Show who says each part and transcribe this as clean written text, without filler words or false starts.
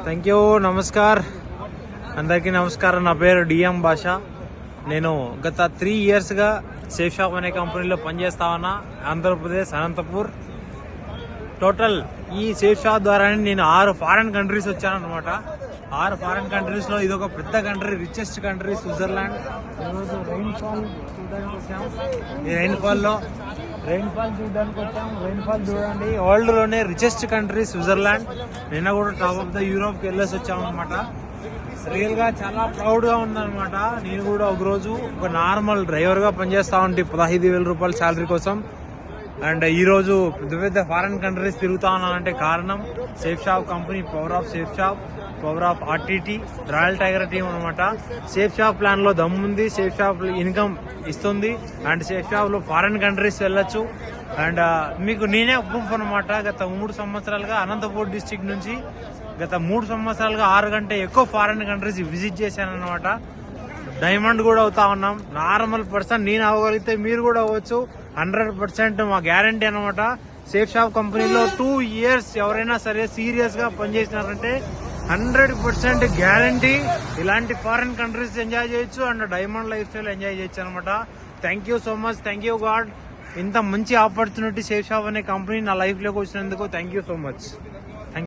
Speaker 1: Thank you. Namaskar, అందరికీ నమస్కారం. నా పేరు డిఎం భాష. నేను గత 3 yearsగా సేఫ్ షాప్ అనే కంపెనీలో పనిచేస్తా ఉన్నా, ఆంధ్రప్రదేశ్ అనంతపూర్. టోటల్ ఈ సేఫ్ షాప్ ద్వారానే నేను 6 ఫారెన్ కంట్రీస్ వచ్చాను అనమాట. 6 ఫారెన్ కంట్రీస్లో ఇదొక పెద్ద కంట్రీ, రిచెస్ట్ కంట్రీ స్విట్జర్లాండ్. ఈరోజు రైన్ఫాల్ చూడడానికి వచ్చాము. ఈ రైన్ఫాల్ చూడడానికి వచ్చాము. రైన్ఫాల్ చూడండి. వరల్డ్ లోనే రిచెస్ట్ కంట్రీ స్విట్జర్లాండ్. నిన్న కూడా టాప్ ఆఫ్ ద యూరోప్ కి వెళ్ళేసి వచ్చాము అనమాట. రియల్ గా చాలా ప్రౌడ్ గా ఉందన్నమాట. నేను కూడా ఒకరోజు ఒక నార్మల్ డ్రైవర్ గా పనిచేస్తా ఉంటే 15,000 రూపాయల శాలరీ కోసం. అండ్ ఈ రోజు పెద్ద పెద్ద ఫారెన్ కంట్రీస్ తిరుగుతా ఉన్నానంటే కారణం safe shop company, power of safe shop, power of RTT, royal tiger team అనమాట. సేఫ్ షాప్ ప్లాన్ లో దమ్ముంది. సేఫ్ షాప్ ఇన్కమ్ ఇస్తుంది. అండ్ సేఫ్ షాప్ లో ఫారెన్ కంట్రీస్ వెళ్ళొచ్చు. అండ్ మీకు నేనే ప్రూఫ్ అనమాట. గత 3 సంవత్సరాలుగా అనంతపూర్ డిస్టిక్ నుంచి గత 3 సంవత్సరాలుగా 6 కంటే ఎక్కువ ఫారెన్ కంట్రీస్ విజిట్ చేశాను అనమాట. డైమండ్ కూడా అవుతా ఉన్నాం. నార్మల్ పర్సన్ నేను అవ్వగలిగితే మీరు కూడా అవ్వచ్చు. 100% మా గ్యారంటీ అనమాట. సేఫ్ షాప్ కంపెనీలో 2 years ఎవరైనా సరే సీరియస్ గా పనిచేసినారంటే 100% గ్యారంటీ ఇలాంటి ఫారెన్ కంట్రీస్ ఎంజాయ్ చేయొచ్చు. And diamond life style enjoy చేయొచ్చు అనమాట. Thank you so much. Thank you God. ఇంత మంచి ఆపర్చునిటీ సేఫ్ షాప్ అనే కంపెనీ నా లైఫ్ లోకి వచ్చినందుకు థ్యాంక్ యూ సో మచ్.